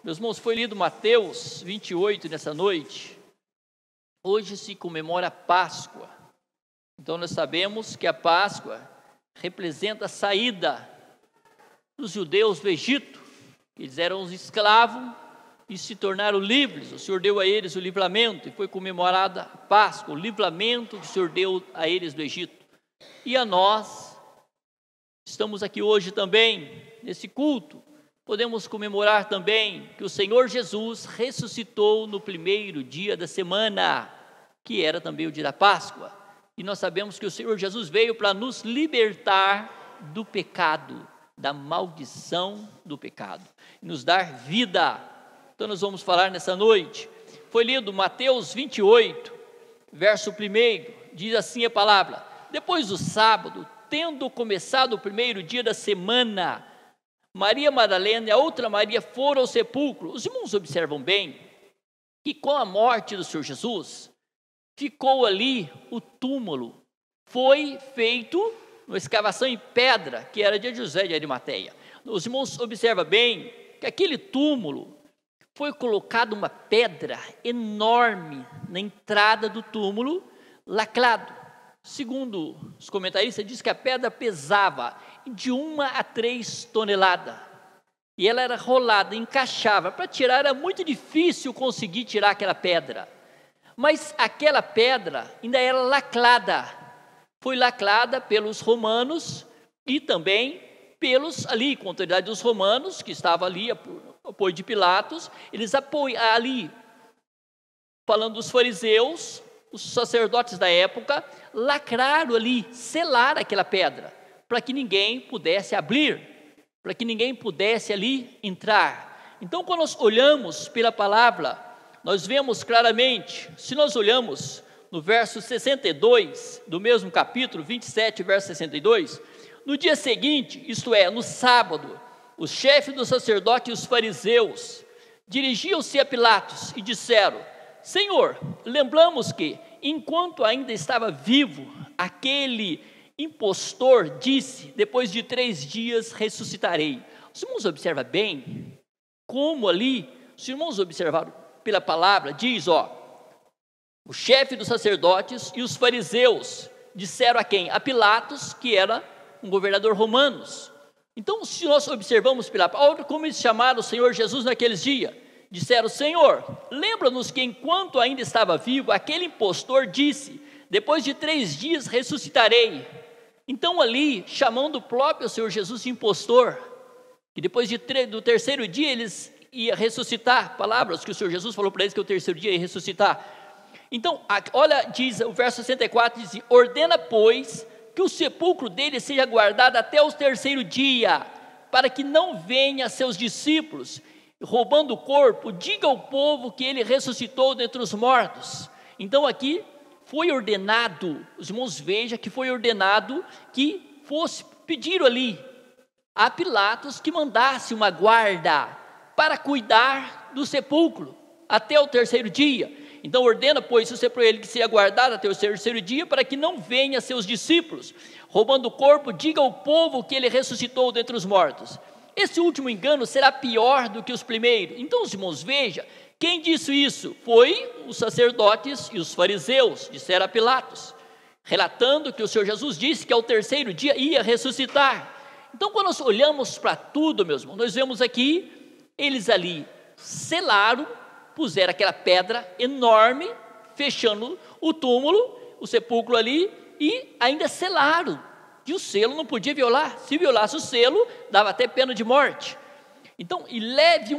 Meus irmãos, foi lido Mateus 28 nessa noite. Hoje se comemora a Páscoa. Então nós sabemos que a Páscoa representa a saída dos judeus do Egito. Eles eram os escravos e se tornaram livres. O Senhor deu a eles o livramento e foi comemorada a Páscoa, o livramento que o Senhor deu a eles do Egito. E a nós, estamos aqui hoje também, nesse culto, podemos comemorar também que o Senhor Jesus ressuscitou no primeiro dia da semana, que era também o dia da Páscoa. E nós sabemos que o Senhor Jesus veio para nos libertar do pecado, da maldição do pecado, e nos dar vida. Então nós vamos falar nessa noite. Foi lido Mateus 28, verso 1, diz assim a palavra: depois do sábado, tendo começado o primeiro dia da semana, Maria Madalena e a outra Maria foram ao sepulcro. Os irmãos observam bem que com a morte do Senhor Jesus, ficou ali o túmulo. Foi feito uma escavação em pedra, que era de José de Arimateia. Os irmãos observam bem que aquele túmulo foi colocado uma pedra enorme na entrada do túmulo, lacrado. Segundo os comentaristas, diz que a pedra pesava de 1 a 3 toneladas. E ela era rolada, encaixava. Para tirar era muito difícil conseguir tirar aquela pedra. Mas aquela pedra ainda era lacrada. Foi lacrada pelos romanos e também pelos ali, com a autoridade dos romanos, que estava ali, apoio de Pilatos. Eles apoiaram ali, falando dos fariseus, os sacerdotes da época, lacraram ali, selaram aquela pedra, para que ninguém pudesse abrir, para que ninguém pudesse ali entrar. Então, quando nós olhamos pela palavra, nós vemos claramente, se nós olhamos no verso 62, do mesmo capítulo 27, verso 62, no dia seguinte, isto é, no sábado, os chefes dos sacerdotes e os fariseus dirigiam-se a Pilatos e disseram: Senhor, lembramos que, enquanto ainda estava vivo, aquele impostor disse: depois de 3 dias ressuscitarei. Os irmãos observam bem como ali, os irmãos observaram pela palavra, diz, o chefe dos sacerdotes e os fariseus disseram a quem? A Pilatos, que era um governador romano. Então, se nós observamos pela palavra, como eles chamaram o Senhor Jesus naqueles dias, disseram: Senhor, lembra-nos que enquanto ainda estava vivo, aquele impostor disse: depois de 3 dias ressuscitarei. Então ali, chamando o próprio Senhor Jesus de impostor, que depois do terceiro dia eles iam ressuscitar, palavras que o Senhor Jesus falou para eles que o terceiro dia ia ressuscitar. Então, olha, diz o verso 64, diz: ordena, pois, que o sepulcro dele seja guardado até o terceiro dia, para que não venha seus discípulos, roubando o corpo, diga ao povo que ele ressuscitou dentre os mortos. Então aqui foi ordenado, os irmãos vejam que foi ordenado que fosse, pediram ali a Pilatos que mandasse uma guarda para cuidar do sepulcro até o terceiro dia. Então ordena, pois, o sepulcro ele que seja guardado até o terceiro dia, para que não venha seus discípulos, roubando o corpo, diga ao povo que ele ressuscitou dentre os mortos. Esse último engano será pior do que os primeiros. Então, os irmãos, veja, quem disse isso? Foi os sacerdotes e os fariseus, disseram a Pilatos, relatando que o Senhor Jesus disse que ao terceiro dia ia ressuscitar. Então, quando nós olhamos para tudo, meus irmãos, nós vemos aqui, eles ali selaram, puseram aquela pedra enorme, fechando o túmulo, o sepulcro ali, e ainda selaram. E o selo não podia violar. Se violasse o selo, dava até pena de morte. Então, e leve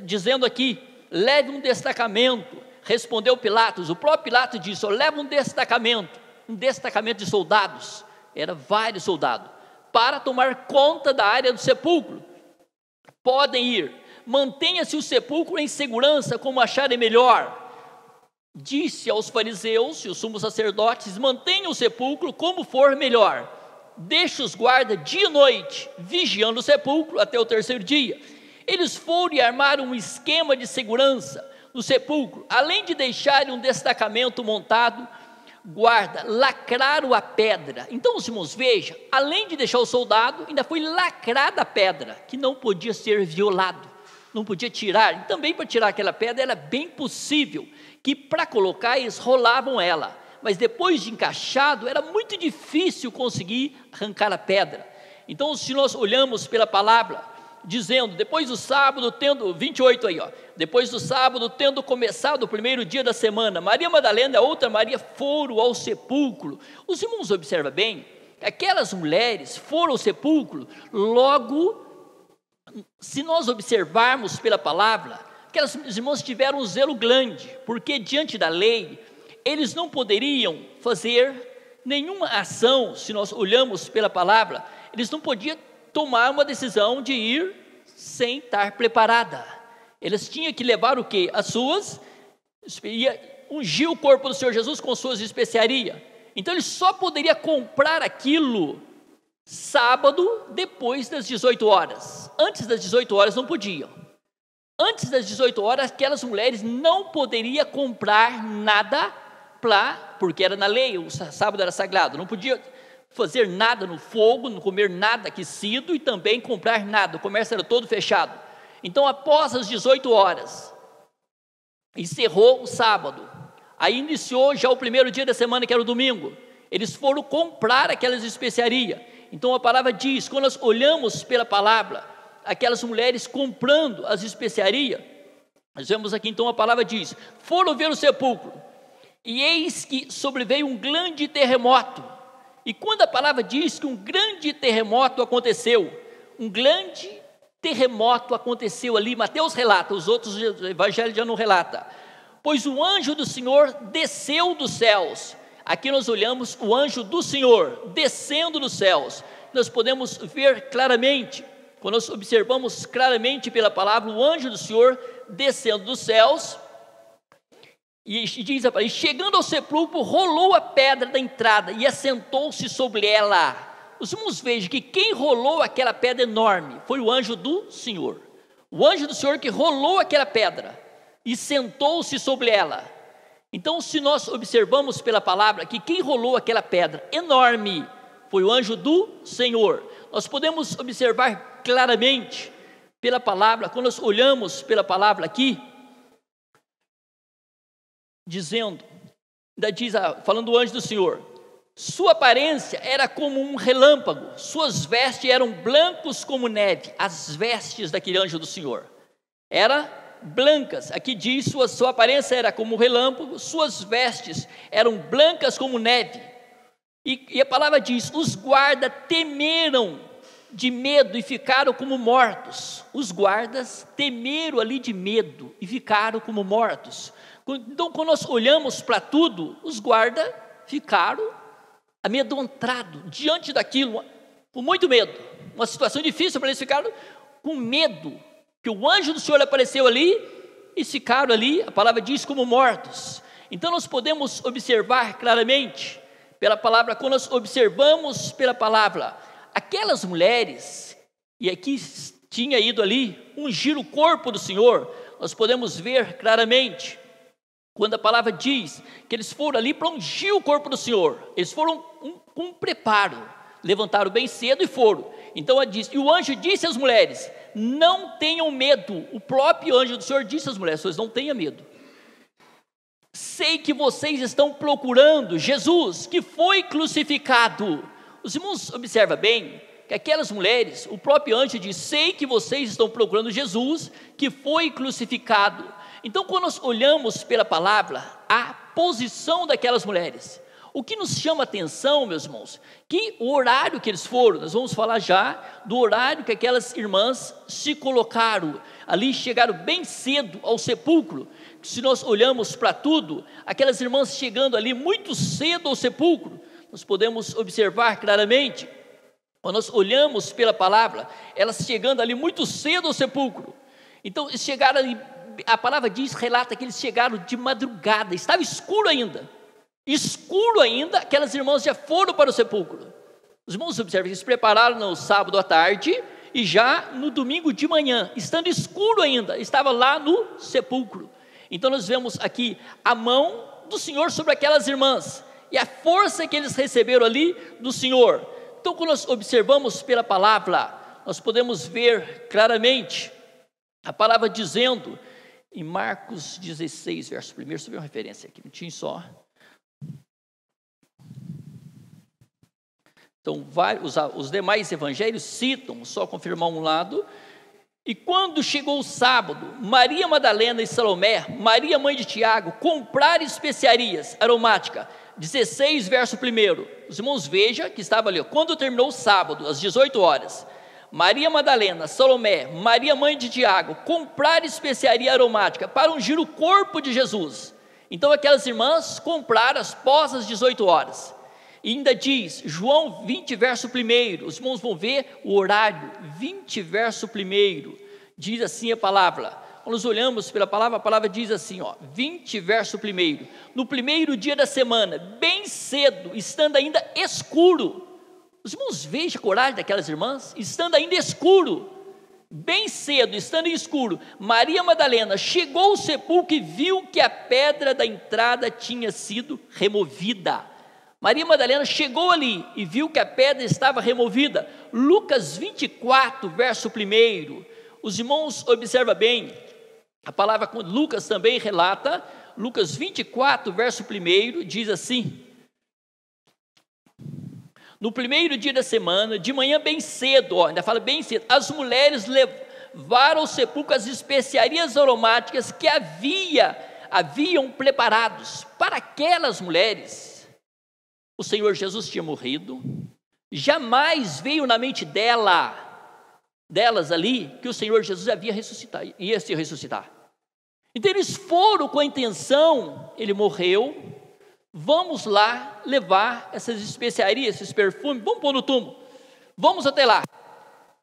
dizendo aqui, leve um destacamento. Respondeu Pilatos, o próprio Pilatos disse: leva um destacamento de soldados, era vários soldados, para tomar conta da área do sepulcro. Podem ir, mantenha-se o sepulcro em segurança, como acharem melhor. Disse aos fariseus e os sumos sacerdotes: mantenham o sepulcro como for melhor. Deixe os guardas dia e noite, vigiando o sepulcro até o terceiro dia. Eles foram e armaram um esquema de segurança no sepulcro, além de deixarem um destacamento montado, guarda, lacraram a pedra. Então, os irmãos, vejam, além de deixar o soldado, ainda foi lacrada a pedra, que não podia ser violado. não podia tirar. E também para tirar aquela pedra era bem possível que para colocar eles rolavam ela, mas depois de encaixado era muito difícil conseguir arrancar a pedra. Então, se nós olhamos pela palavra, dizendo, depois do sábado, tendo, 28 aí, depois do sábado, tendo começado o primeiro dia da semana, Maria Madalena e a outra Maria foram ao sepulcro. Os irmãos observam bem, aquelas mulheres foram ao sepulcro, logo, se nós observarmos pela palavra, aquelas irmãs tiveram um zelo grande, porque diante da lei, eles não poderiam fazer nenhuma ação, se nós olhamos pela palavra, eles não podiam tomar uma decisão de ir sem estar preparada. Eles tinham que levar o quê? Ungir o corpo do Senhor Jesus com suas especiarias. Então eles só poderiam comprar aquilo sábado depois das 18 horas. Antes das 18 horas não podiam. Antes das 18 horas aquelas mulheres não poderiam comprar nada porque era na lei, o sábado era sagrado, não podia fazer nada no fogo, não comer nada aquecido e também comprar nada, o comércio era todo fechado. Então após as 18 horas, encerrou o sábado, aí iniciou já o primeiro dia da semana, que era o domingo, eles foram comprar aquelas especiarias. Então a palavra diz, quando nós olhamos pela palavra, aquelas mulheres comprando as especiarias, nós vemos aqui então a palavra diz, foram ver o sepulcro, e eis que sobreveio um grande terremoto. E quando a palavra diz que um grande terremoto aconteceu, um grande terremoto aconteceu ali, Mateus relata, os outros evangelhos já não relata, pois o anjo do Senhor desceu dos céus. Aqui nós olhamos o anjo do Senhor descendo dos céus, nós podemos ver claramente, quando nós observamos claramente pela palavra, o anjo do Senhor descendo dos céus, e diz a palavra, e chegando ao sepulcro, rolou a pedra da entrada e assentou-se sobre ela. Os irmãos vejam que quem rolou aquela pedra enorme foi o anjo do Senhor. O anjo do Senhor que rolou aquela pedra e sentou-se sobre ela. Então, se nós observamos pela palavra que quem rolou aquela pedra enorme foi o anjo do Senhor, nós podemos observar claramente pela palavra, quando nós olhamos pela palavra aqui, dizendo, falando do anjo do Senhor, sua aparência era como um relâmpago, suas vestes eram brancos como neve. As vestes daquele anjo do Senhor eram brancas, aqui diz, sua aparência era como um relâmpago, suas vestes eram brancas como neve, e a palavra diz, os guardas temeram de medo e ficaram como mortos. Os guardas temeram ali de medo e ficaram como mortos. Então, quando nós olhamos para tudo, os guardas ficaram amedrontados diante daquilo, com muito medo, uma situação difícil para eles, ficaram com medo, que o anjo do Senhor apareceu ali, e ficaram ali, a palavra diz, como mortos. Então nós podemos observar claramente, pela palavra, quando nós observamos pela palavra, aquelas mulheres, e aqui tinha ido ali, ungir o corpo do Senhor, nós podemos ver claramente, quando a palavra diz que eles foram ali para ungir o corpo do Senhor, eles foram com um preparo, levantaram bem cedo e foram. Então ela diz, e o anjo disse às mulheres, não tenham medo. O próprio anjo do Senhor disse às mulheres, vocês não tenham medo. Sei que vocês estão procurando Jesus, que foi crucificado. Os irmãos observam bem, que aquelas mulheres, o próprio anjo diz, sei que vocês estão procurando Jesus, que foi crucificado. Então, quando nós olhamos pela palavra, a posição daquelas mulheres, o que nos chama a atenção, meus irmãos, que o horário que eles foram, nós vamos falar já do horário que aquelas irmãs se colocaram, ali chegaram bem cedo ao sepulcro. Se nós olhamos para tudo, aquelas irmãs chegando ali muito cedo ao sepulcro, nós podemos observar claramente, quando nós olhamos pela palavra, elas chegando ali muito cedo ao sepulcro. Então, eles chegaram ali, a palavra diz, relata que eles chegaram de madrugada, estava escuro ainda, aquelas irmãs já foram para o sepulcro. Os irmãos observam, eles se prepararam no sábado à tarde, e já no domingo de manhã, estando escuro ainda, estava lá no sepulcro. Então nós vemos aqui a mão do Senhor sobre aquelas irmãs, e a força que eles receberam ali do Senhor. Então, quando nós observamos pela palavra, nós podemos ver claramente A palavra dizendo, em Marcos 16, verso 1, subiu uma referência aqui, um minutinho só. Então, os demais evangelhos citam, só confirmar um lado. E quando chegou o sábado, Maria Madalena e Salomé, Maria mãe de Tiago, compraram especiarias aromáticas. 16, verso 1. Os irmãos vejam que estava ali, quando terminou o sábado, às 18 horas, Maria Madalena, Salomé, Maria mãe de Tiago, compraram especiaria aromática para ungir o corpo de Jesus. Então aquelas irmãs compraram após as 18 horas. E ainda diz, João 20, verso 1, os irmãos vão ver o horário, 20, verso 1, diz assim a palavra. Quando nós olhamos pela palavra, a palavra diz assim, 20, verso 1, no primeiro dia da semana, bem cedo, estando ainda escuro. Os irmãos vejam a coragem daquelas irmãs, estando ainda escuro, bem cedo, estando escuro, Maria Madalena chegou ao sepulcro e viu que a pedra da entrada tinha sido removida. Maria Madalena chegou ali e viu que a pedra estava removida. Lucas 24, verso 1, os irmãos observam bem, a palavra Lucas também relata, Lucas 24, verso 1, diz assim, no primeiro dia da semana, de manhã bem cedo, ainda fala bem cedo, as mulheres levaram ao sepulcro as especiarias aromáticas que haviam preparados. Para aquelas mulheres, o Senhor Jesus tinha morrido, jamais veio na mente delas ali, que o Senhor Jesus ia se ressuscitar. Então eles foram com a intenção, ele morreu, vamos lá levar essas especiarias, esses perfumes, vamos pôr no túmulo, vamos até lá.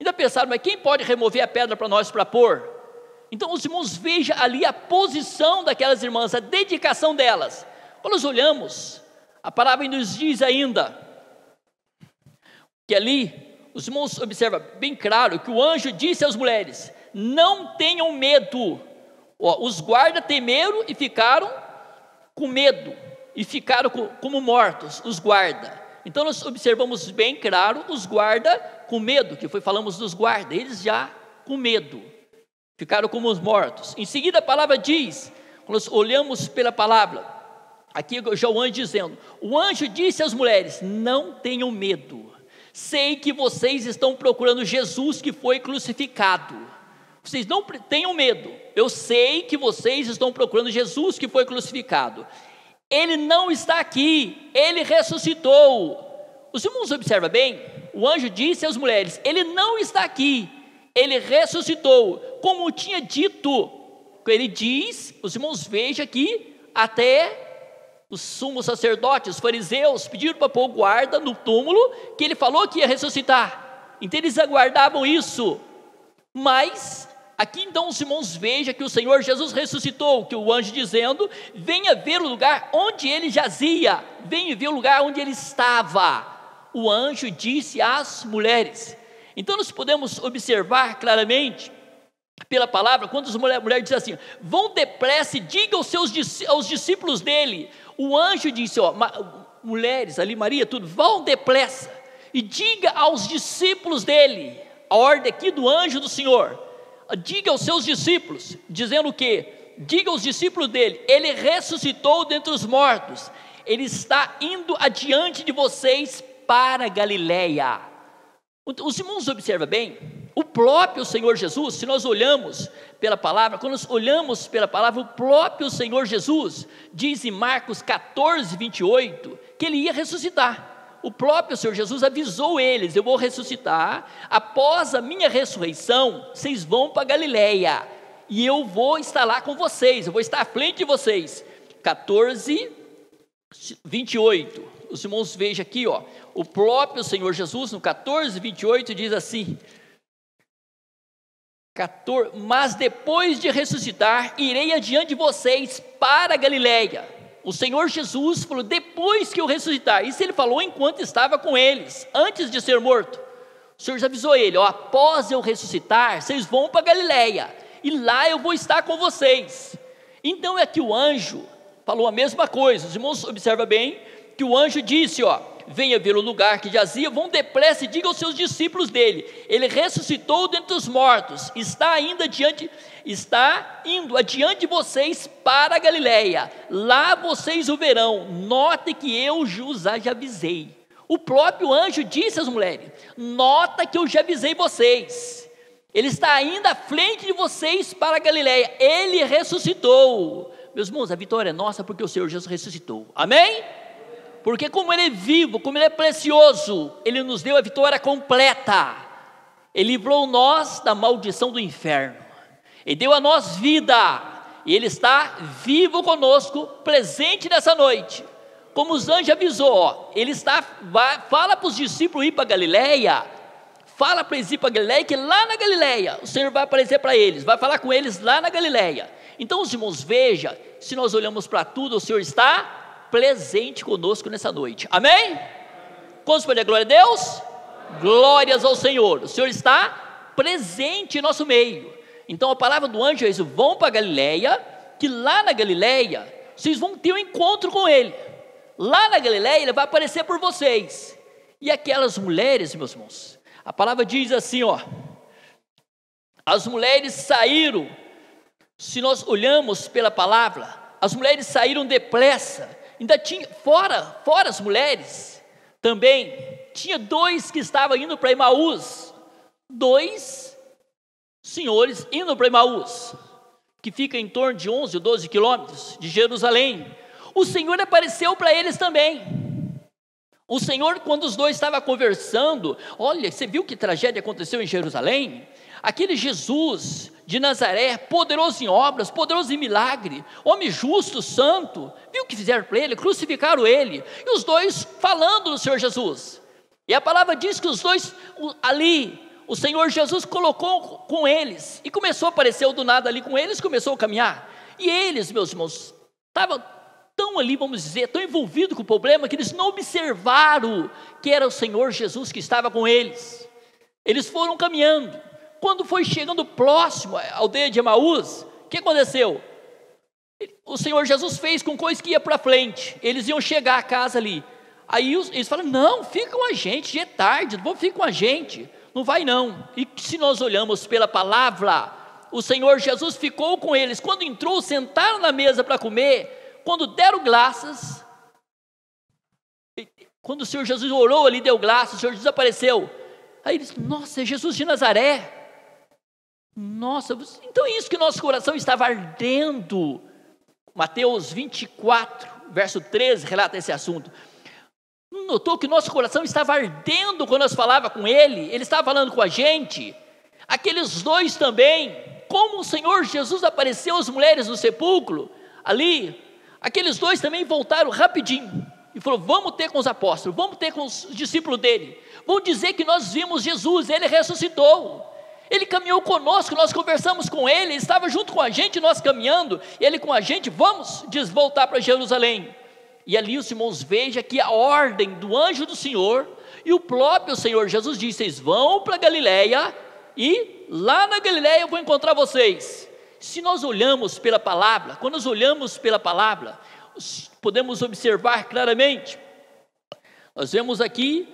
Ainda pensaram, mas quem pode remover a pedra para nós para pôr? Então os irmãos vejam ali a posição daquelas irmãs, a dedicação delas. Quando nós olhamos, a palavra nos diz ainda, que ali, os irmãos observam bem claro, que o anjo disse às mulheres, não tenham medo. Os guardas temeram e ficaram com medo, e ficaram como mortos, os guardas. Então nós observamos bem claro, os guardas com medo, que falamos dos guardas, eles já com medo, ficaram como os mortos. Em seguida a palavra diz, quando nós olhamos pela palavra, aqui já o anjo dizendo, o anjo disse às mulheres, não tenham medo, sei que vocês estão procurando Jesus que foi crucificado, vocês não tenham medo, eu sei que vocês estão procurando Jesus que foi crucificado, ele não está aqui, ele ressuscitou. Os irmãos observam bem, o anjo disse às mulheres, ele não está aqui, ele ressuscitou, como tinha dito, ele diz, os irmãos vejam aqui, até os sumos sacerdotes, os fariseus, pediram para pôr guarda no túmulo, que ele falou que ia ressuscitar, então eles aguardavam isso, mas aqui então os irmãos vejam que o Senhor Jesus ressuscitou, que o anjo dizendo, venha ver o lugar onde ele jazia, venha ver o lugar onde ele estava, o anjo disse às mulheres. Então nós podemos observar claramente, pela palavra, quando a mulher diz assim, vão depressa e diga aos discípulos dele, o anjo disse, mulheres ali, Maria, tudo, vão depressa e diga aos discípulos dele, a ordem aqui do anjo do Senhor, diga aos seus discípulos, dizendo o quê? Diga aos discípulos dele, ele ressuscitou dentre os mortos, ele está indo adiante de vocês para Galileia. Os irmãos observam bem, o próprio Senhor Jesus, se nós olhamos pela palavra, quando nós olhamos pela palavra, o próprio Senhor Jesus, diz em Marcos 14, 28, que ele ia ressuscitar. O próprio Senhor Jesus avisou eles, eu vou ressuscitar, após a minha ressurreição, vocês vão para Galileia, e eu vou estar lá com vocês, eu vou estar à frente de vocês. 14, 28, os irmãos vejam aqui, o próprio Senhor Jesus, no 14, 28, diz assim, mas depois de ressuscitar, irei adiante de vocês para Galileia. O Senhor Jesus falou, depois que eu ressuscitar, isso ele falou enquanto estava com eles, antes de ser morto. O Senhor já avisou ele, após eu ressuscitar, vocês vão para Galileia, e lá eu vou estar com vocês. Então é que o anjo falou a mesma coisa, os irmãos observam bem, que o anjo disse, venha ver o lugar que jazia, vão depressa e digam aos seus discípulos dele: ele ressuscitou dentre os mortos, está indo adiante de vocês para a Galileia, lá vocês o verão. Note que eu já avisei. O próprio anjo disse às mulheres: nota que eu já avisei vocês, ele está indo à frente de vocês para a Galileia, ele ressuscitou. Meus irmãos, a vitória é nossa porque o Senhor Jesus ressuscitou, amém? Porque como Ele é vivo, como Ele é precioso, Ele nos deu a vitória completa. Ele livrou nós da maldição do inferno, Ele deu a nós vida, e Ele está vivo conosco, presente nessa noite. Como os anjos avisou, Ele fala para os discípulos ir para Galileia, fala para eles ir para Galileia, que lá na Galileia o Senhor vai aparecer para eles, vai falar com eles lá na Galileia. Então, os irmãos, veja, se nós olhamos para tudo, o Senhor está presente conosco nessa noite, amém? Quantos podem dar glória a Deus? Glórias ao Senhor, o Senhor está presente em nosso meio. Então a palavra do anjo é isso: vão para a Galileia, que lá na Galileia vocês vão ter um encontro com Ele. Lá na Galileia Ele vai aparecer por vocês. E aquelas mulheres, meus irmãos, a palavra diz assim, as mulheres saíram. Se nós olhamos pela palavra, as mulheres saíram depressa. Ainda tinha, fora as mulheres, também tinha 2 que estavam indo para Emaús. 2 senhores indo para Emaús, que fica em torno de 11 ou 12 quilômetros de Jerusalém. O Senhor apareceu para eles também. O Senhor, quando os 2 estavam conversando, olha, você viu que tragédia aconteceu em Jerusalém? Aquele Jesus de Nazaré, poderoso em obras, poderoso em milagre, homem justo, santo, viu o que fizeram para ele? Crucificaram ele, e os 2 falando do Senhor Jesus. E a palavra diz que os 2 ali, o Senhor Jesus colocou com eles, e começou a aparecer do nada ali com eles, começou a caminhar. E eles, meus irmãos, estavam tão ali, vamos dizer, tão envolvidos com o problema, que eles não observaram que era o Senhor Jesus que estava com eles. Eles foram caminhando. Quando foi chegando próximo à aldeia de Emaús, o que aconteceu? O Senhor Jesus fez com coisa que ia para frente. Eles iam chegar à casa ali. Aí eles falaram: não, fica com a gente, já é tarde, não fica com a gente, não vai não. E se nós olhamos pela palavra, o Senhor Jesus ficou com eles. Quando entrou, sentaram na mesa para comer. Quando deram graças, quando o Senhor Jesus orou ali, deu graças, o Senhor Jesus apareceu. Aí eles: nossa, é Jesus de Nazaré. Nossa, então é isso que nosso coração estava ardendo. Mateus 24, verso 13, relata esse assunto. Notou que nosso coração estava ardendo quando nós falávamos com Ele? Ele estava falando com a gente. Aqueles 2 também, como o Senhor Jesus apareceu às mulheres no sepulcro, ali, aqueles 2 também voltaram rapidinho, e falou: vamos ter com os apóstolos, vamos ter com os discípulos dele, vamos dizer que nós vimos Jesus, Ele ressuscitou. Ele caminhou conosco, nós conversamos com Ele, Ele estava junto com a gente, nós caminhando, Ele com a gente, vamos voltar para Jerusalém. E ali os irmãos vejam que a ordem do anjo do Senhor, e o próprio Senhor Jesus disse: vocês vão para Galileia, e lá na Galileia eu vou encontrar vocês. Se nós olhamos pela palavra, quando nós olhamos pela palavra, podemos observar claramente, nós vemos aqui,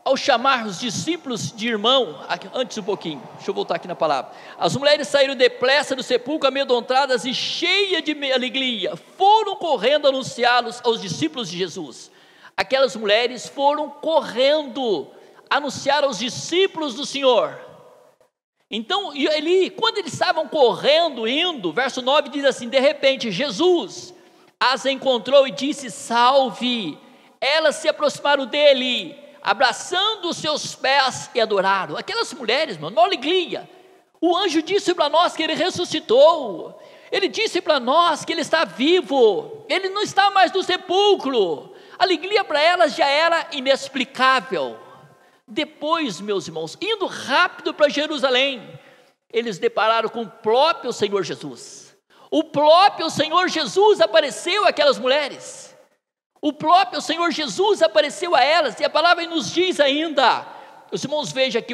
ao chamar os discípulos de irmão, antes um pouquinho, deixa eu voltar aqui na palavra. As mulheres saíram depressa do sepulcro, amedrontadas e cheias de alegria, foram correndo anunciá-los aos discípulos de Jesus. Aquelas mulheres foram correndo anunciar aos discípulos do Senhor. Então, quando eles estavam correndo, indo, verso 9 diz assim: de repente Jesus as encontrou e disse: salve. Elas se aproximaram dele, abraçando os seus pés, e adoraram. Aquelas mulheres, mano, uma alegria. O anjo disse para nós que ele ressuscitou. Ele disse para nós que ele está vivo. Ele não está mais no sepulcro. A alegria para elas já era inexplicável. Depois, meus irmãos, indo rápido para Jerusalém, eles depararam com o próprio Senhor Jesus. O próprio Senhor Jesus apareceu àquelas mulheres. O próprio Senhor Jesus apareceu a elas, e a palavra nos diz ainda, os irmãos vejam aqui,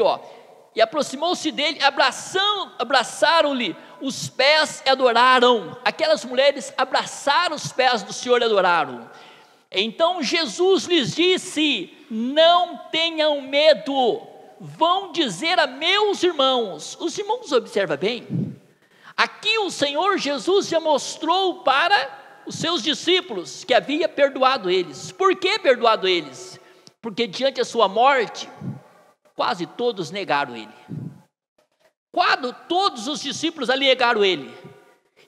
e aproximou-se dele, abraçaram-lhe os pés e adoraram. Aquelas mulheres abraçaram os pés do Senhor e adoraram. Então Jesus lhes disse: não tenham medo, vão dizer a meus irmãos. Os irmãos observam bem, aqui o Senhor Jesus já mostrou para os seus discípulos que havia perdoado eles. Por que perdoado eles? Porque diante da sua morte, quase todos negaram ele. Quase todos os discípulos ali negaram ele.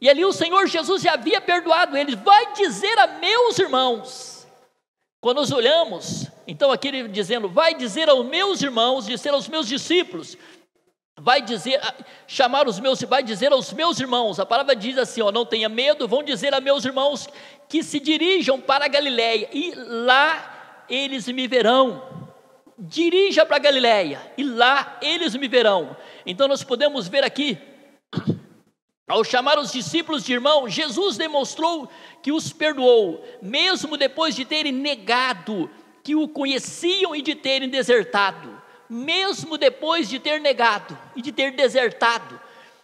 E ali o Senhor Jesus já havia perdoado eles. Vai dizer a meus irmãos. Quando nós olhamos, então aqui ele dizendo, vai dizer aos meus irmãos, dizer aos meus discípulos, vai dizer aos meus irmãos. A palavra diz assim, ó, não tenha medo, vão dizer a meus irmãos que se dirijam para a Galileia, e lá eles me verão. Dirija para a Galileia, e lá eles me verão. Então nós podemos ver aqui, ao chamar os discípulos de irmão, Jesus demonstrou que os perdoou, mesmo depois de terem negado que o conheciam e de terem desertado. Mesmo depois de ter negado e de ter desertado.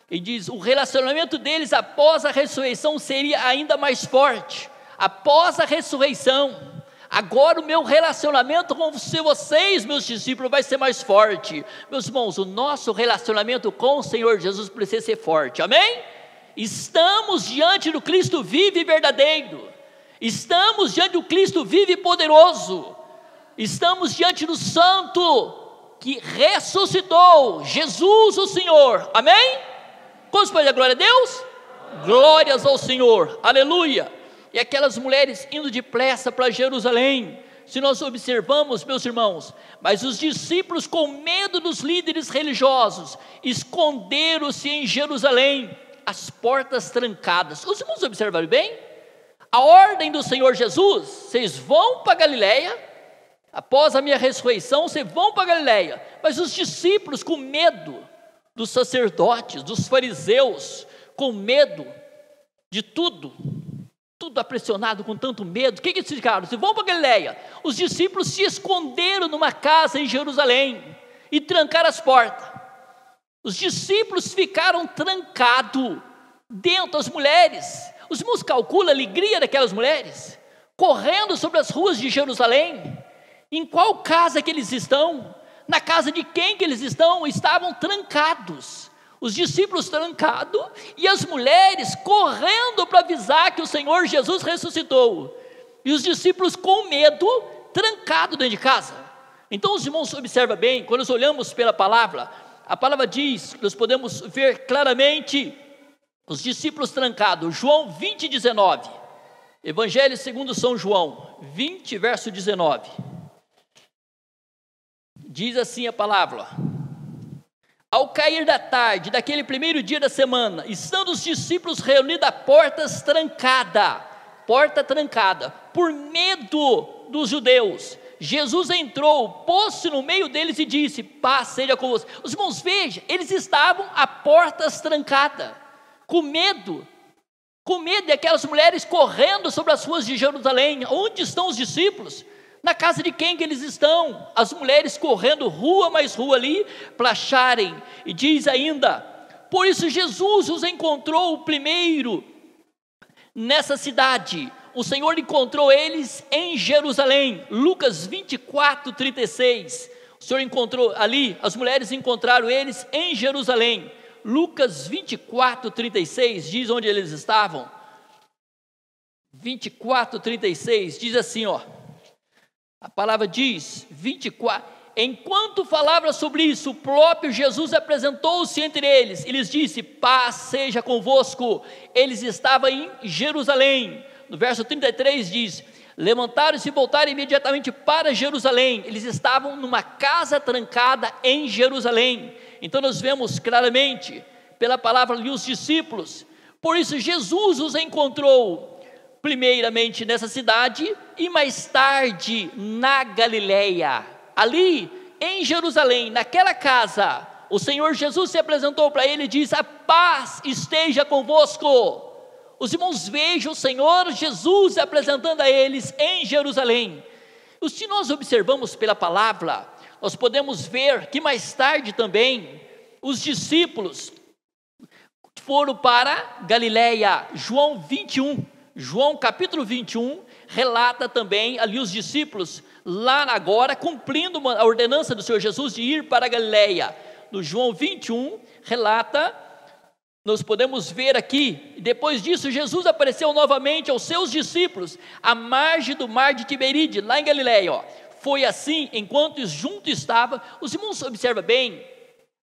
E diz, o relacionamento deles após a ressurreição seria ainda mais forte. Após a ressurreição, agora o meu relacionamento com vocês, meus discípulos, vai ser mais forte. Meus irmãos, o nosso relacionamento com o Senhor Jesus precisa ser forte, amém? Estamos diante do Cristo vivo e verdadeiro. Estamos diante do Cristo vivo e poderoso. Estamos diante do Santo que ressuscitou, Jesus o Senhor, amém? Quantos podem dar glória a Deus? Glórias ao Senhor, aleluia. E aquelas mulheres indo depressa para Jerusalém, se nós observamos, meus irmãos, mas os discípulos, com medo dos líderes religiosos, esconderam-se em Jerusalém, as portas trancadas. Os irmãos observaram bem? A ordem do Senhor Jesus, vocês vão para Galileia, após a minha ressurreição, vocês vão para Galileia. Mas os discípulos, com medo dos sacerdotes, dos fariseus, com medo de tudo apressionado, com tanto medo, o que eles ficaram? Vocês vão para Galileia. Os discípulos se esconderam numa casa em Jerusalém e trancaram as portas. Os discípulos ficaram trancados dentro, as mulheres. Os irmãos calculam a alegria daquelas mulheres, correndo sobre as ruas de Jerusalém. Em qual casa que eles estão? Na casa de quem que eles estão? Estavam trancados. Os discípulos trancados e as mulheres correndo para avisar que o Senhor Jesus ressuscitou. E os discípulos com medo, trancados dentro de casa. Então os irmãos observam bem, quando nós olhamos pela palavra, a palavra diz, nós podemos ver claramente os discípulos trancados. João 20, 19. Evangelho segundo São João, 20, verso 19. Diz assim a palavra: ao cair da tarde, daquele primeiro dia da semana, estando os discípulos reunidos a porta trancada, por medo dos judeus, Jesus entrou, pôs-se no meio deles e disse: paz seja convosco. Os irmãos, vejam, eles estavam a portas trancadas, com medo de aquelas mulheres correndo sobre as ruas de Jerusalém. Onde estão os discípulos? Na casa de quem que eles estão? As mulheres correndo rua mais rua ali, para acharem. E diz ainda, por isso Jesus os encontrou primeiro nessa cidade. O Senhor encontrou eles em Jerusalém. Lucas 24, 36. O Senhor encontrou ali, as mulheres encontraram eles em Jerusalém. Lucas 24, 36, diz onde eles estavam. 24, 36, diz assim, ó. A palavra diz, 24, enquanto falava sobre isso, o próprio Jesus apresentou-se entre eles e lhes disse: paz seja convosco. Eles estavam em Jerusalém. No verso 33 diz: levantaram-se e voltaram imediatamente para Jerusalém. Eles estavam numa casa trancada em Jerusalém. Então nós vemos claramente, pela palavra ali, os discípulos. Por isso Jesus os encontrou primeiramente nessa cidade e mais tarde na Galileia. Ali em Jerusalém, naquela casa, o Senhor Jesus se apresentou para ele e disse: a paz esteja convosco. Os irmãos, vejam o Senhor Jesus se apresentando a eles em Jerusalém. E se nós observamos pela palavra, nós podemos ver que mais tarde também os discípulos foram para Galileia. João capítulo 21, relata também ali os discípulos, lá agora, cumprindo a ordenança do Senhor Jesus de ir para a Galileia. No João 21, relata, nós podemos ver aqui, depois disso Jesus apareceu novamente aos seus discípulos, à margem do mar de Tiberíade, lá em Galileia. Foi assim, enquanto junto estava, os irmãos observam bem,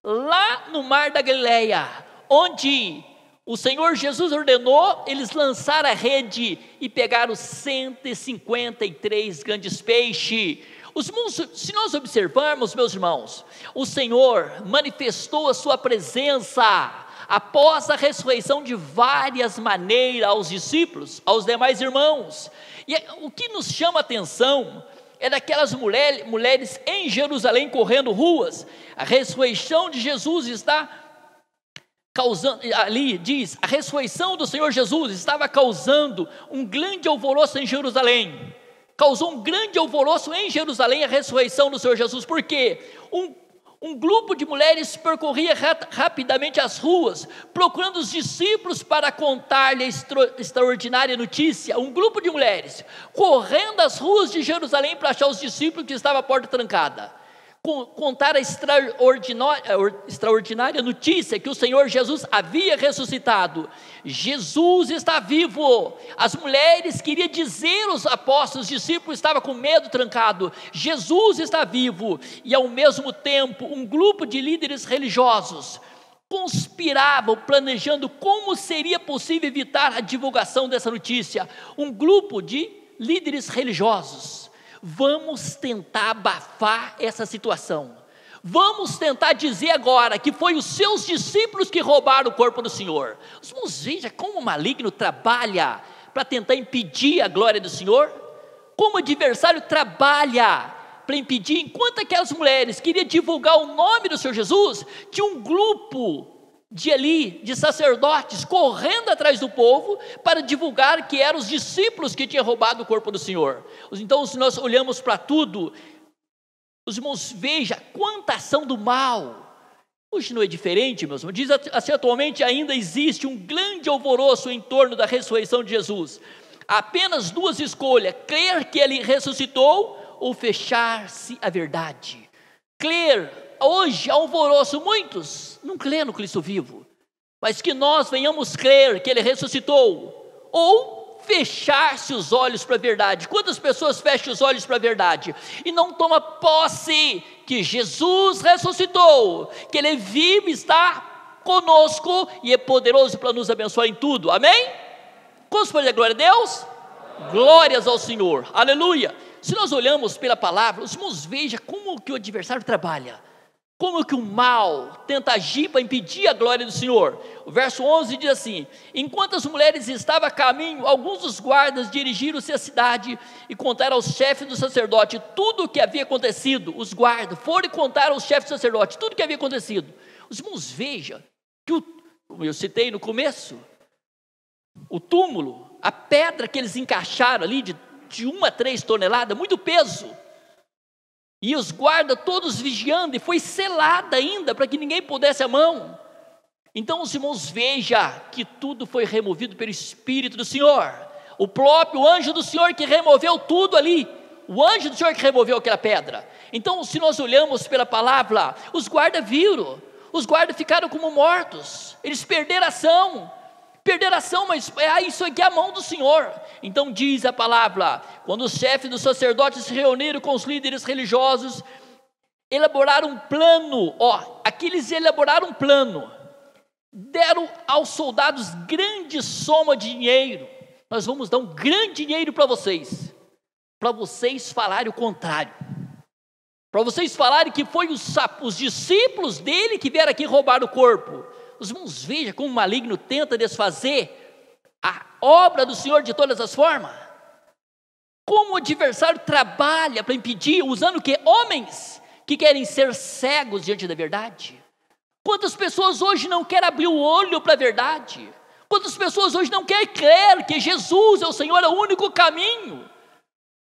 lá no mar da Galileia, onde o Senhor Jesus ordenou eles lançar a rede e pegaram 153 grandes peixes. Os irmãos, se nós observarmos, meus irmãos, o Senhor manifestou a sua presença após a ressurreição de várias maneiras aos discípulos, aos demais irmãos. E o que nos chama a atenção é daquelas mulheres em Jerusalém correndo ruas. A ressurreição de Jesus está causando, ali diz, a ressurreição do Senhor Jesus estava causando um grande alvoroço em Jerusalém. Causou um grande alvoroço em Jerusalém a ressurreição do Senhor Jesus, porque um grupo de mulheres percorria rapidamente as ruas, procurando os discípulos para contar-lhe a extraordinária notícia. Um grupo de mulheres correndo as ruas de Jerusalém para achar os discípulos que estavam à porta trancada. Contar a extraordinária notícia que o Senhor Jesus havia ressuscitado. Jesus está vivo. As mulheres queriam dizer aos apóstolos, os discípulos estavam com medo trancado, Jesus está vivo. E ao mesmo tempo um grupo de líderes religiosos conspiravam, planejando como seria possível evitar a divulgação dessa notícia. Um grupo de líderes religiosos. Vamos tentar abafar essa situação. Vamos tentar dizer agora que foi os seus discípulos que roubaram o corpo do Senhor. Os irmãos, veja como o maligno trabalha para tentar impedir a glória do Senhor. Como o adversário trabalha para impedir. Enquanto aquelas mulheres queriam divulgar o nome do Senhor Jesus, tinha um grupo de sacerdotes correndo atrás do povo para divulgar que eram os discípulos que tinham roubado o corpo do Senhor. Então, se nós olhamos para tudo, os irmãos, veja quanta ação do mal. Hoje não é diferente, meus irmãos. Diz assim, atualmente ainda existe um grande alvoroço em torno da ressurreição de Jesus. Há apenas duas escolhas: crer que ele ressuscitou ou fechar-se à verdade. Crer. Hoje há um alvoroço, muitos não crêem no Cristo vivo, mas que nós venhamos crer que ele ressuscitou, ou fechar-se os olhos para a verdade. Quantas pessoas fecham os olhos para a verdade e não tomam posse que Jesus ressuscitou, que ele vive, está conosco e é poderoso para nos abençoar em tudo, amém? Quantos podem dar glória a Deus? Glórias ao Senhor, aleluia. Se nós olhamos pela palavra, os irmãos, veja como que o adversário trabalha. Como que o mal tenta agir para impedir a glória do Senhor. O verso 11 diz assim: enquanto as mulheres estavam a caminho, alguns dos guardas dirigiram-se à cidade e contaram aos chefes do sacerdote tudo o que havia acontecido. Os guardas foram contar aos chefes do sacerdote tudo o que havia acontecido. Os irmãos, vejam que como eu citei no começo, o túmulo, a pedra que eles encaixaram ali de 1 a 3 toneladas, muito peso. E os guardas todos vigiando, e foi selada ainda, para que ninguém pudesse a mão. Então os irmãos, veja que tudo foi removido pelo Espírito do Senhor. O próprio anjo do Senhor que removeu tudo ali. O anjo do Senhor que removeu aquela pedra. Então, se nós olhamos pela palavra, os guardas viram. Os guardas ficaram como mortos. Eles perderam a ação. Mas isso aqui é a mão do Senhor. Então diz a palavra: quando os chefes dos sacerdotes se reuniram com os líderes religiosos, elaboraram um plano. Aqui eles elaboraram um plano, deram aos soldados grande soma de dinheiro. Nós vamos dar um grande dinheiro para vocês falarem o contrário, para vocês falarem que foi os discípulos dele que vieram aqui roubar o corpo. Os irmãos, vejam como o maligno tenta desfazer a obra do Senhor de todas as formas. Como o adversário trabalha para impedir, usando o quê? Homens que querem ser cegos diante da verdade. Quantas pessoas hoje não querem abrir o olho para a verdade? Quantas pessoas hoje não querem crer que Jesus é o Senhor, é o único caminho?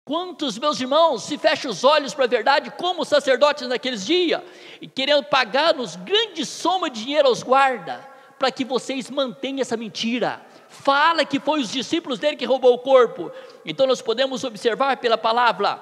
Quantos, meus irmãos, se fecham os olhos para a verdade, como os sacerdotes naqueles dias, e querendo pagar nos grandes somas de dinheiro aos guardas, para que vocês mantenham essa mentira, fala que foi os discípulos dele que roubou o corpo. Então nós podemos observar pela palavra,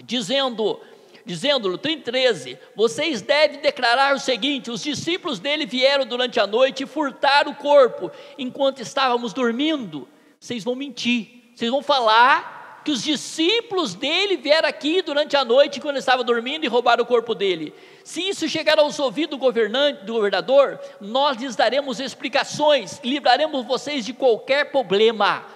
dizendo-lhe, 13, vocês devem declarar o seguinte: os discípulos dele vieram durante a noite e furtaram o corpo, enquanto estávamos dormindo. Vocês vão mentir, vocês vão falar que os discípulos dele vieram aqui durante a noite, quando estava dormindo, e roubaram o corpo dele. Se isso chegar aos ouvidos do governador, nós lhes daremos explicações, livraremos vocês de qualquer problema.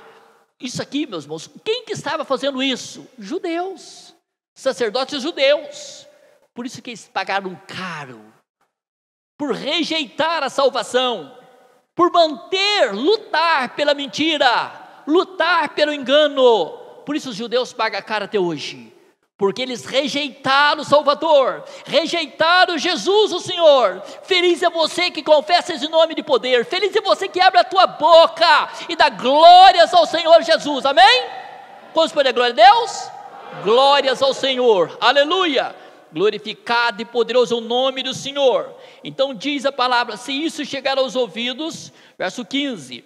Isso aqui, meus irmãos, quem que estava fazendo isso? Judeus, sacerdotes judeus. Por isso que eles pagaram caro, por rejeitar a salvação, por lutar pela mentira, lutar pelo engano. Por isso os judeus pagam caro até hoje, porque eles rejeitaram o Salvador, rejeitaram Jesus o Senhor. Feliz é você que confessa esse nome de poder, feliz é você que abre a tua boca e dá glórias ao Senhor Jesus, amém? Vamos poder glória a Deus? Glórias ao Senhor, aleluia, glorificado e poderoso é o nome do Senhor. Então diz a palavra, se isso chegar aos ouvidos, verso 15,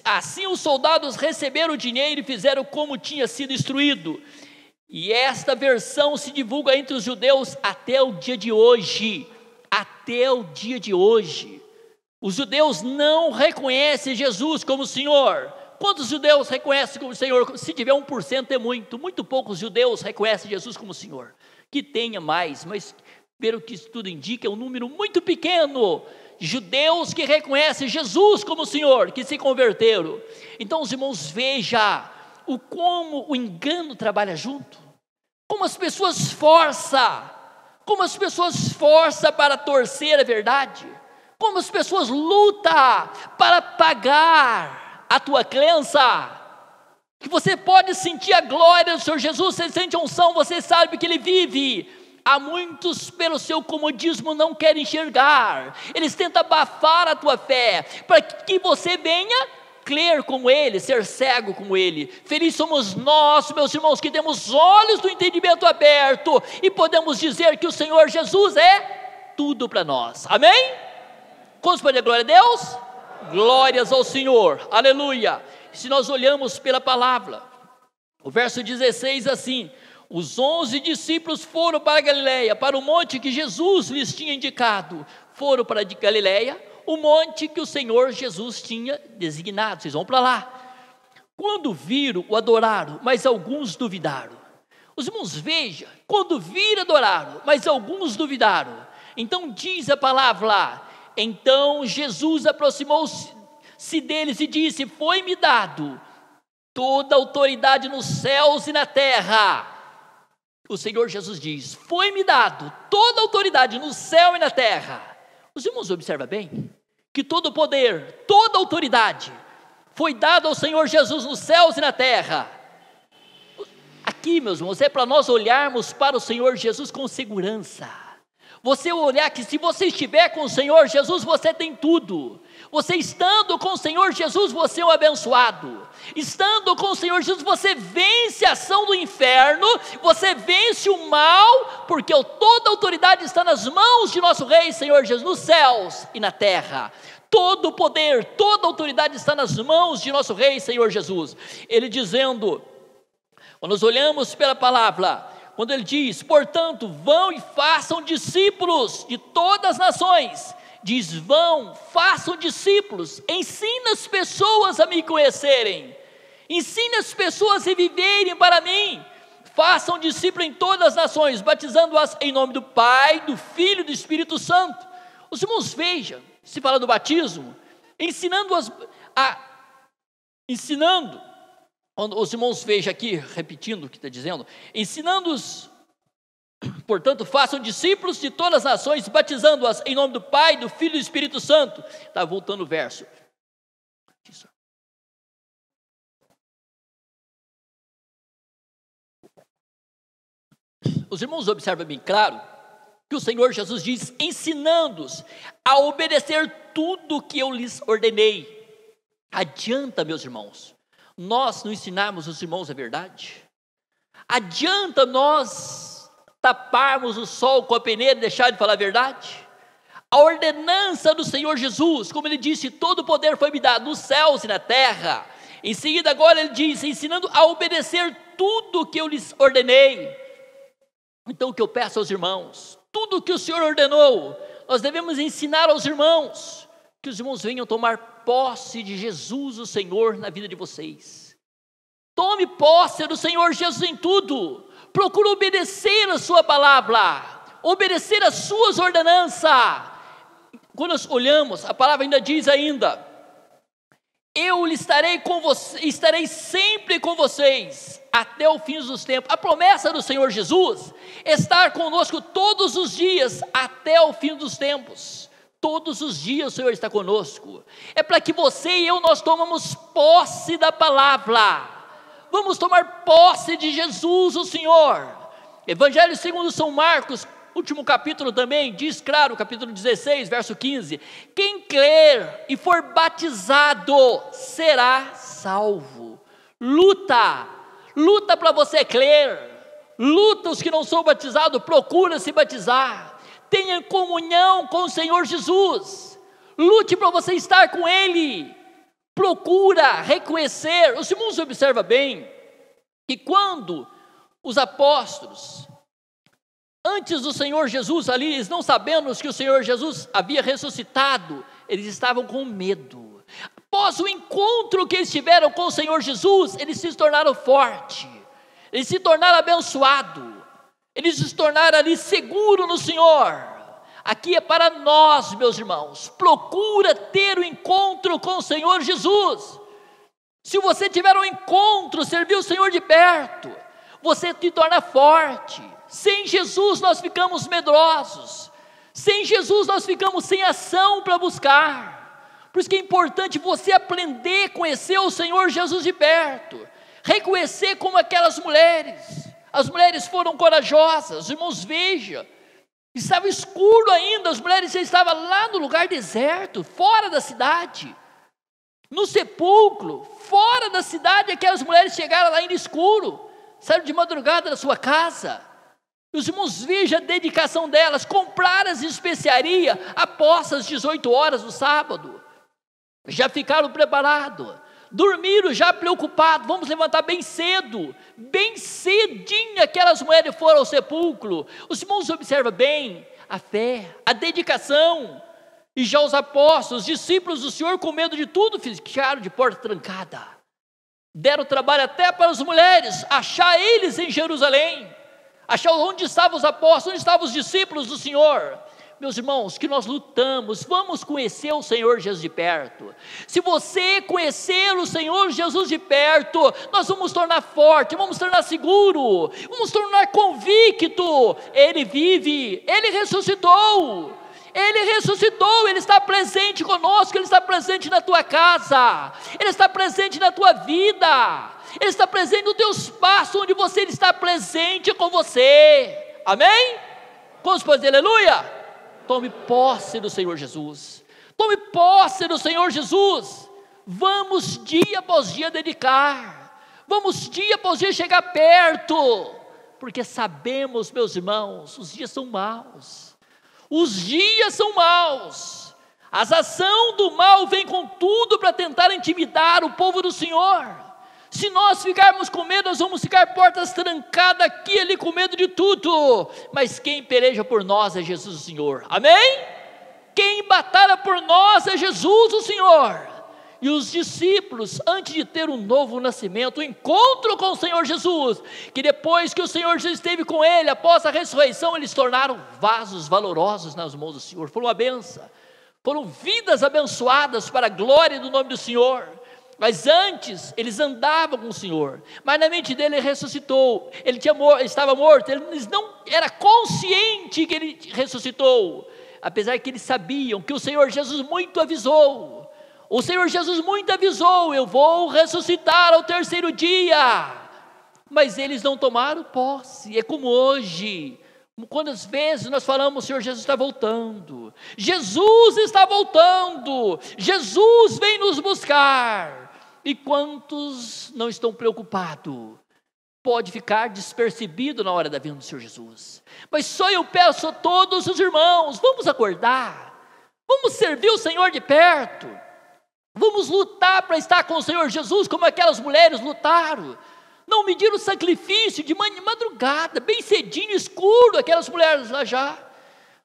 assim os soldados receberam o dinheiro e fizeram como tinha sido instruído. E esta versão se divulga entre os judeus até o dia de hoje. Até o dia de hoje. Os judeus não reconhecem Jesus como Senhor. Quantos judeus reconhecem como Senhor? Se tiver 1% é muito poucos judeus reconhecem Jesus como Senhor. Que tenha mais, mas pelo que isso tudo indica, é um número muito pequeno de judeus que reconhecem Jesus como Senhor, que se converteram. Então os irmãos, veja como o engano trabalha junto, como as pessoas forçam para torcer a verdade, como as pessoas lutam para pagar a tua crença, que você pode sentir a glória do Senhor Jesus, você sente a unção, você sabe que Ele vive. Há muitos, pelo seu comodismo, não querem enxergar, eles tentam abafar a tua fé, para que você venha crer como Ele, ser cego como Ele. Feliz somos nós, meus irmãos, que temos olhos do entendimento aberto, e podemos dizer que o Senhor Jesus é tudo para nós, amém? Quantos podem dar glória a Deus? Glórias ao Senhor, aleluia. Se nós olhamos pela palavra, o verso 16 assim, os 11 discípulos foram para a Galileia, para o monte que Jesus lhes tinha indicado. Foram para a Galileia, o monte que o Senhor Jesus tinha designado. Vocês vão para lá. Quando viram, o adoraram, mas alguns duvidaram. Os irmãos, veja, quando viram, adoraram, mas alguns duvidaram. Então diz a palavra lá, então Jesus aproximou-se deles e disse, foi-me dado toda a autoridade nos céus e na terra. O Senhor Jesus diz, foi-me dado toda a autoridade no céu e na terra. Os irmãos observam bem, que todo o poder, toda a autoridade, foi dado ao Senhor Jesus nos céus e na terra. Aqui, meus irmãos, é para nós olharmos para o Senhor Jesus com segurança. Você olhar que se você estiver com o Senhor Jesus, você tem tudo. Você estando com o Senhor Jesus, você é um abençoado. Estando com o Senhor Jesus, você vence a ação do inferno, você vence o mal, porque toda a autoridade está nas mãos de nosso Rei, Senhor Jesus, nos céus e na terra. Todo o poder, toda a autoridade está nas mãos de nosso Rei, Senhor Jesus. Ele dizendo, quando nós olhamos pela palavra, quando ele diz, portanto, vão e façam discípulos de todas as nações. Diz, vão, façam discípulos, ensina as pessoas a me conhecerem, ensina as pessoas a viverem para mim. Façam discípulos em todas as nações, batizando-as em nome do Pai, do Filho e do Espírito Santo. Os irmãos, vejam, se fala do batismo, ensinando, os irmãos vejam aqui, repetindo o que está dizendo, ensinando-os, portanto, façam discípulos de todas as nações, batizando-as em nome do Pai, do Filho e do Espírito Santo. Está voltando o verso. Os irmãos observam bem claro, que o Senhor Jesus diz, ensinando-os a obedecer tudo o que eu lhes ordenei. Adianta, meus irmãos, nós não ensinarmos os irmãos a verdade? Adianta nós taparmos o sol com a peneira e deixar de falar a verdade? a ordenança do Senhor Jesus, como ele disse, todo o poder foi me dado nos céus e na terra. Em seguida agora ele diz, ensinando a obedecer tudo o que eu lhes ordenei. Então o que eu peço aos irmãos, tudo o que o Senhor ordenou, nós devemos ensinar aos irmãos, que os irmãos venham tomar posse de Jesus o Senhor na vida de vocês. Tome posse do Senhor Jesus em tudo, procure obedecer a sua palavra, obedecer as suas ordenanças. Quando nós olhamos, a palavra ainda diz ainda, eu estarei com vocês, estarei sempre com vocês, até o fim dos tempos. A promessa do Senhor Jesus, estar conosco todos os dias, até o fim dos tempos. Todos os dias o Senhor está conosco, é para que você e eu, nós tomamos posse da palavra, vamos tomar posse de Jesus o Senhor. Evangelho segundo São Marcos, último capítulo também, diz claro, capítulo 16, verso 15, quem crer e for batizado, será salvo. Luta para você crer, luta os que não são batizados, procura se batizar, tenha comunhão com o Senhor Jesus, lute para você estar com Ele, procura reconhecer. Os irmãos observam bem, que quando os apóstolos, antes do Senhor Jesus ali, eles não sabendo que o Senhor Jesus havia ressuscitado, eles estavam com medo. Após o encontro que eles tiveram com o Senhor Jesus, eles se tornaram fortes, eles se tornaram abençoados, eles se tornaram ali seguros no Senhor. Aqui é para nós, meus irmãos, procura ter o encontro com o Senhor Jesus. Se você tiver um encontro, servir o Senhor de perto, você se torna forte. Sem Jesus nós ficamos medrosos, sem Jesus nós ficamos sem ação para buscar. Por isso que é importante você aprender a conhecer o Senhor Jesus de perto, reconhecer como aquelas mulheres, as mulheres foram corajosas. Irmãos, veja, estava escuro ainda, as mulheres já estavam lá no lugar deserto, fora da cidade, no sepulcro, fora da cidade. Aquelas mulheres chegaram lá ainda escuro, saíram de madrugada da sua casa. Os irmãos, vejam a dedicação delas, compraram as especiarias após as 18 horas do sábado, já ficaram preparados, dormiram já preocupados, vamos levantar bem cedo, bem cedinho aquelas mulheres foram ao sepulcro. Os irmãos observam bem a fé, a dedicação, e já os apóstolos, os discípulos do Senhor, com medo de tudo, ficaram de porta trancada, deram trabalho até para as mulheres, achar eles em Jerusalém, achar onde estavam os apóstolos, onde estavam os discípulos do Senhor. Meus irmãos, que nós lutamos, vamos conhecer o Senhor Jesus de perto. Se você conhecer o Senhor Jesus de perto, nós vamos tornar forte, vamos tornar seguro, vamos tornar convicto. Ele vive, Ele ressuscitou, Ele está presente conosco, Ele está presente na tua casa, Ele está presente na tua vida, Ele está presente no teu espaço onde você, Ele está presente com você. Amém? Vamos dizer aleluia? Tome posse do Senhor Jesus, tome posse do Senhor Jesus. Vamos dia após dia dedicar, vamos dia após dia chegar perto, porque sabemos, meus irmãos, os dias são maus, os dias são maus, as ações do mal vêm com tudo para tentar intimidar o povo do Senhor. Se nós ficarmos com medo, nós vamos ficar portas trancadas aqui e ali com medo de tudo, mas quem peleja por nós é Jesus o Senhor, amém? Quem batalha por nós é Jesus o Senhor. E os discípulos, antes de ter um novo nascimento, um encontro com o Senhor Jesus, que depois que o Senhor Jesus esteve com ele, após a ressurreição, eles se tornaram vasos valorosos nas mãos do Senhor, foram uma bênção, foram vidas abençoadas para a glória do nome do Senhor. Mas antes, eles andavam com o Senhor, mas na mente dele ele ressuscitou, ele estava morto, ele não era consciente que ele ressuscitou, apesar que eles sabiam que o Senhor Jesus muito avisou, eu vou ressuscitar ao terceiro dia, mas eles não tomaram posse. É como hoje, quantas vezes nós falamos, o Senhor Jesus está voltando, Jesus está voltando, Jesus vem nos buscar, e quantos não estão preocupados? Pode ficar despercebido na hora da vinda do Senhor Jesus, mas só eu peço a todos os irmãos, vamos acordar, Vamos servir o Senhor de perto. Vamos lutar para estar com o Senhor Jesus, como aquelas mulheres lutaram. Não mediram o sacrifício de madrugada, bem cedinho, escuro, aquelas mulheres lá já.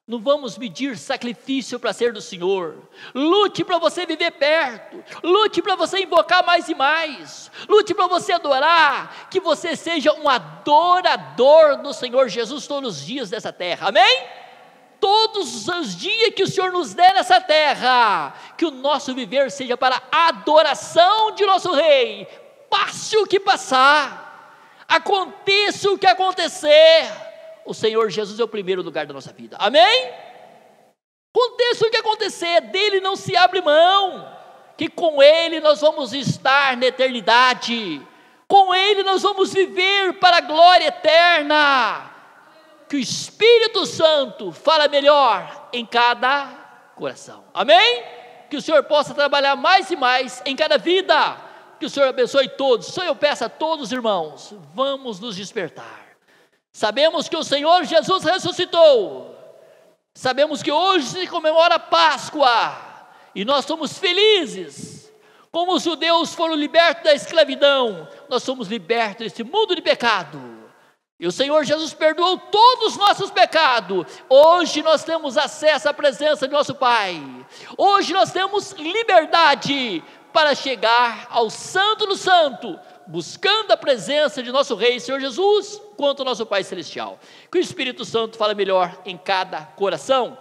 Não vamos medir sacrifício para ser do Senhor. Lute para você viver perto. Lute para você invocar mais e mais. Lute para você adorar. Que você seja um adorador do Senhor Jesus todos os dias dessa terra. Amém? Todos os dias que o Senhor nos der nessa terra, que o nosso viver seja para a adoração de nosso Rei. Passe o que passar. Aconteça o que acontecer. O Senhor Jesus é o primeiro lugar da nossa vida, amém? Aconteça o que acontecer, dele não se abre mão, que com ele nós vamos estar na eternidade, com ele nós vamos viver para a glória eterna, que o Espírito Santo fala melhor em cada coração, amém? Que o Senhor possa trabalhar mais e mais em cada vida, que o Senhor abençoe todos. Só eu peço a todos, irmãos, vamos nos despertar. Sabemos que o Senhor Jesus ressuscitou, sabemos que hoje se comemora a Páscoa, e nós somos felizes, como os judeus foram libertos da escravidão, nós somos libertos desse mundo de pecado, e o Senhor Jesus perdoou todos os nossos pecados. Hoje nós temos acesso à presença de nosso Pai, hoje nós temos liberdade para chegar ao Santo do Santo, buscando a presença de nosso Rei, Senhor Jesus, quanto ao nosso Pai Celestial. Que o Espírito Santo fale melhor em cada coração.